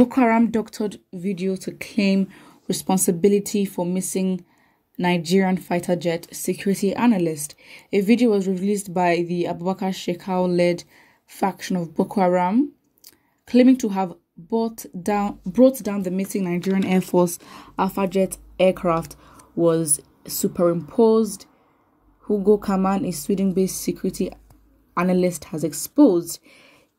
Boko Haram doctored video to claim responsibility for missing Nigerian fighter jet security analyst. A video was released by the Abubakar Shekau-led faction of Boko Haram, claiming to have brought down the missing Nigerian Air Force Alpha jet aircraft was superimposed. Hugo Kaman, a Sweden-based security analyst, has exposed.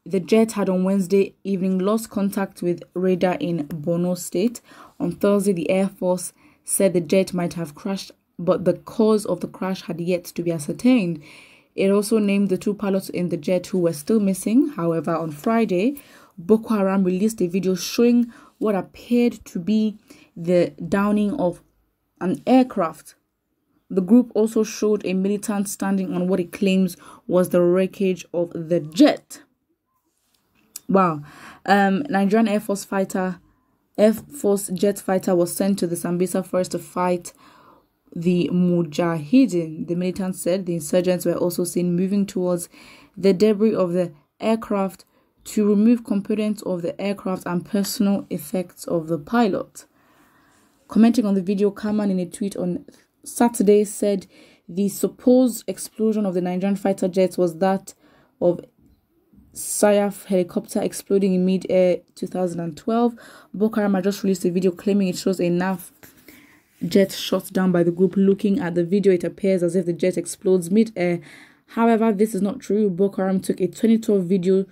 The jet had on Wednesday evening lost contact with radar in Borno State. On Thursday, the Air Force said the jet might have crashed, but the cause of the crash had yet to be ascertained. It also named the two pilots in the jet who were still missing. However, on Friday, Boko Haram released a video showing what appeared to be the downing of an aircraft. The group also showed a militant standing on what it claims was the wreckage of the jet. Wow. Nigerian Air Force jet fighter was sent to the Sambisa forest to fight the Mujahideen. The militants said the insurgents were also seen moving towards the debris of the aircraft to remove components of the aircraft and personal effects of the pilot. Commenting on the video, Kaman, in a tweet on Saturday, said the supposed explosion of the Nigerian fighter jets was that of Sayaf helicopter exploding in mid-air 2012. Boko Haram just released a video claiming it shows a NAV jet shot down by the group. Looking at the video, it appears as if the jet explodes mid-air. However, this is not true. Boko Haram took a 2012 video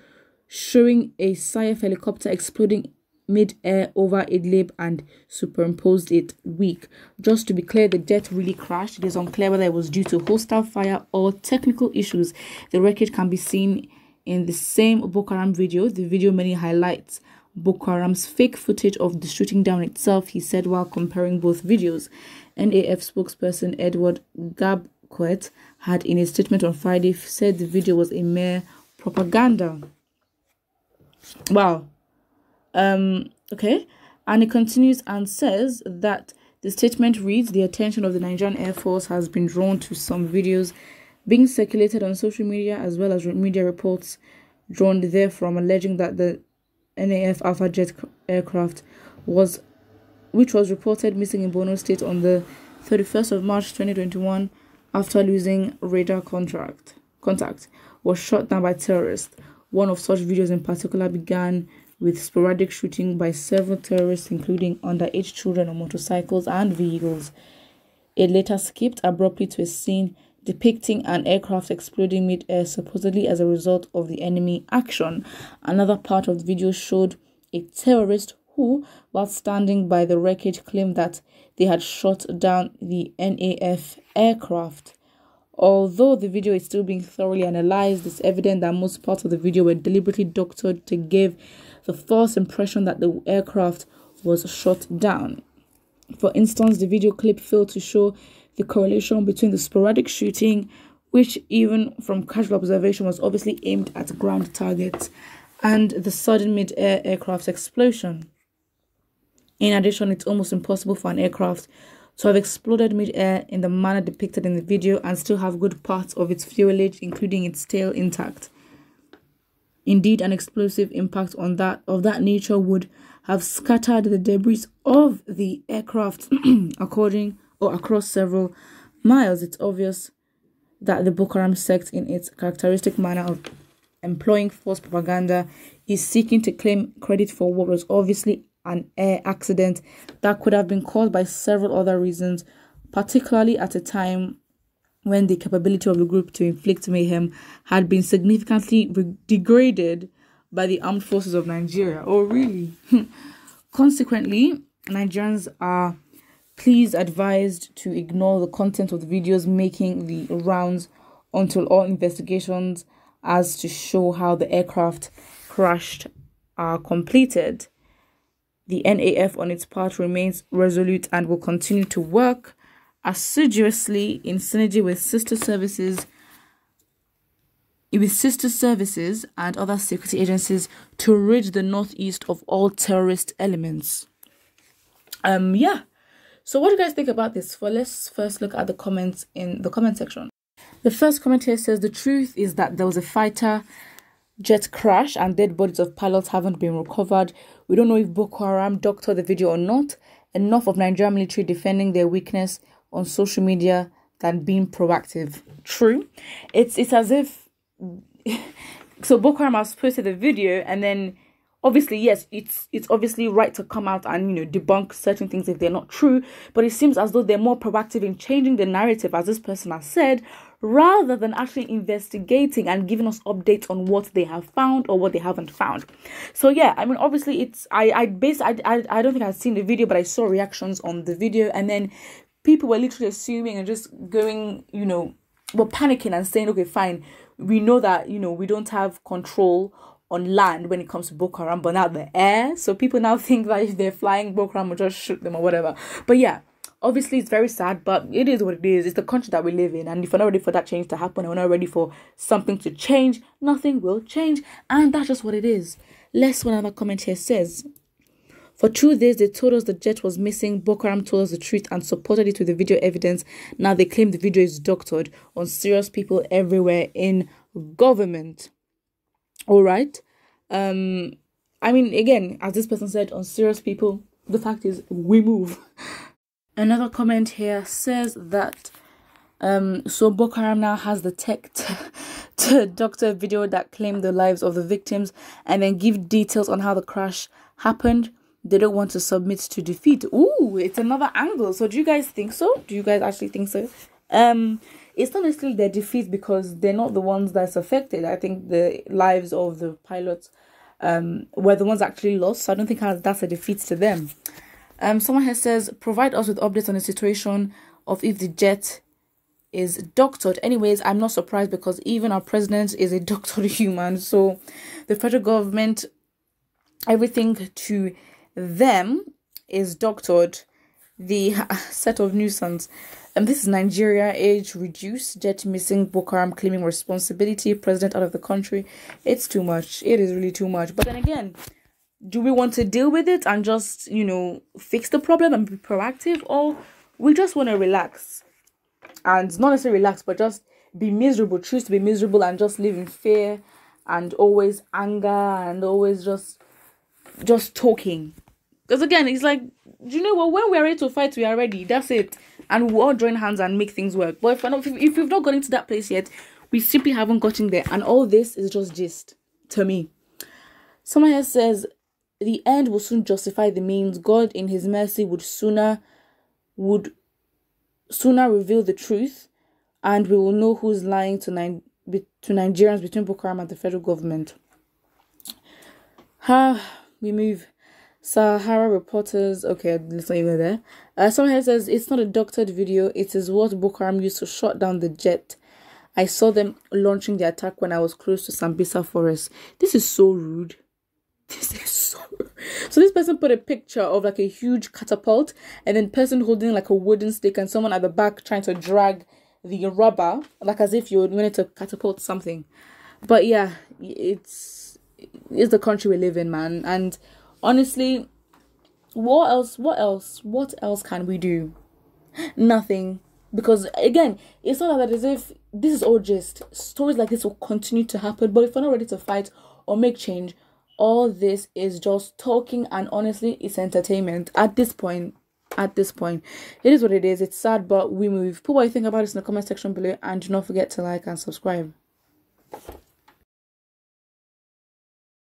showing a Sayaf helicopter exploding mid-air over Idlib and superimposed it weak. Just to be clear, the jet really crashed. It is unclear whether it was due to hostile fire or technical issues. The wreckage can be seen in the same Boko Haram video. The video mainly highlights Boko Haram's fake footage of the shooting down itself, he said while comparing both videos. NAF spokesperson Edward Gabquet had, in a statement on Friday, said the video was a mere propaganda. Wow. Okay. And it continues and says that the statement reads, the attention of the Nigerian Air Force has been drawn to some videos being circulated on social media, as well as media reports drawn therefrom, alleging that the NAF Alpha jet aircraft which was reported missing in Borno State on the 31st of March 2021 after losing radar contact, was shot down by terrorists. One of such videos in particular began with sporadic shooting by several terrorists, including underage children on motorcycles and vehicles. It later skipped abruptly to a scene depicting an aircraft exploding mid-air, supposedly as a result of the enemy action. Another part of the video showed a terrorist who, while standing by the wreckage, claimed that they had shot down the NAF aircraft. Although the video is still being thoroughly analyzed, it's evident that most parts of the video were deliberately doctored to give the false impression that the aircraft was shot down. For instance, the video clip failed to show the correlation between the sporadic shooting, which even from casual observation was obviously aimed at ground targets, and the sudden mid-air aircraft explosion. In addition, it's almost impossible for an aircraft to have exploded mid-air in the manner depicted in the video and still have good parts of its fuselage, including its tail, intact. Indeed, an explosive impact of that nature would have scattered the debris of the aircraft across several miles. It's obvious that the Boko Haram sect, in its characteristic manner of employing false propaganda, is seeking to claim credit for what was obviously an air accident that could have been caused by several other reasons, particularly at a time when the capability of the group to inflict mayhem had been significantly degraded by the armed forces of Nigeria. Oh, really? Consequently, Nigerians are please advised to ignore the content of the videos making the rounds until all investigations as to show how the aircraft crashed are completed. The NAF, on its part, remains resolute and will continue to work assiduously in synergy with sister services and other security agencies to rid the northeast of all terrorist elements. Yeah. So what do you guys think about this? Well, let's first look at the comments in the comment section. The first comment here says, the truth is that there was a fighter jet crash and dead bodies of pilots haven't been recovered. We don't know if Boko Haram doctored the video or not. Enough of Nigerian military defending their weakness on social media than being proactive. True. It's as if so Boko Haram has posted the video, and then obviously, yes, it's obviously right to come out and, debunk certain things if they're not true, but it seems as though they're more proactive in changing the narrative, as this person has said, rather than actually investigating and giving us updates on what they have found or what they haven't found. So yeah, I mean, obviously it's I don't think I've seen the video, but I saw reactions on the video, and then people were literally assuming and just going, were panicking and saying, okay, fine, we know that, we don't have control on land when it comes to Boko Haram, but now the air. So people now think that if they're flying, Boko Haram will just shoot them or whatever. But yeah, obviously it's very sad, but it is what it is. It's the country that we live in, and if we're not ready for that change to happen, and we're not ready for something to change, nothing will change, and that's just what it is. Let's one other comment here says, for 2 days they told us the jet was missing. Boko Haram told us the truth and supported it with the video evidence. Now they claim the video is doctored on serious people everywhere in government. All right. I mean, again, as this person said, on serious people, the fact is we move. Another comment here says that so Boko Haram now has the tech to doctor a video that claimed the lives of the victims and then give details on how the crash happened. They don't want to submit to defeat. Ooh, it's another angle. So do you guys think so? Do you guys actually think so? It's not necessarily their defeat because they're not the ones that's affected. I think the lives of the pilots were the ones actually lost. So I don't think that's a defeat to them. Someone here says, provide us with updates on the situation of if the jet is doctored. Anyways, I'm not surprised because even our president is a doctored human. So the federal government, everything to them is doctored. The set of nuisance. This is Nigeria, age reduced, jet missing, Boko Haram claiming responsibility, president out of the country. It's too much. It is really too much. But then again, do we want to deal with it and just, fix the problem and be proactive? Or we just want to relax? And not necessarily relax, but just be miserable, choose to be miserable and just live in fear and always anger and always just talking. Because again, it's like, you know what, when we're ready to fight, we are ready. That's it. And we'll all join hands and make things work. But if we've not gotten to that place yet, we simply haven't gotten there. And all this is just gist to me. Someone here says, the end will soon justify the means. God in his mercy would sooner reveal the truth, and we will know who's lying to Nigerians between Boko Haram and the federal government. We move. Sahara reporters. Okay, let's not even there. Someone here says, it's not a doctored video. It is what Boko Haram used to shut down the jet. I saw them launching the attack when I was close to Sambisa Forest. This is so rude. This is so rude. So this person put a picture of like a huge catapult and then person holding like a wooden stick and someone at the back trying to drag the rubber, like as if you wanted to catapult something. But yeah, it's the country we live in, man. And honestly, what else can we do? Nothing. Because again, it's not that as if this is all just stories like this will continue to happen. But if we're not ready to fight or make change, all this is just talking, and honestly, it's entertainment at this point. It is what it is. It's sad, but we move. Put what you think about this in the comment section below, and do not forget to like and subscribe.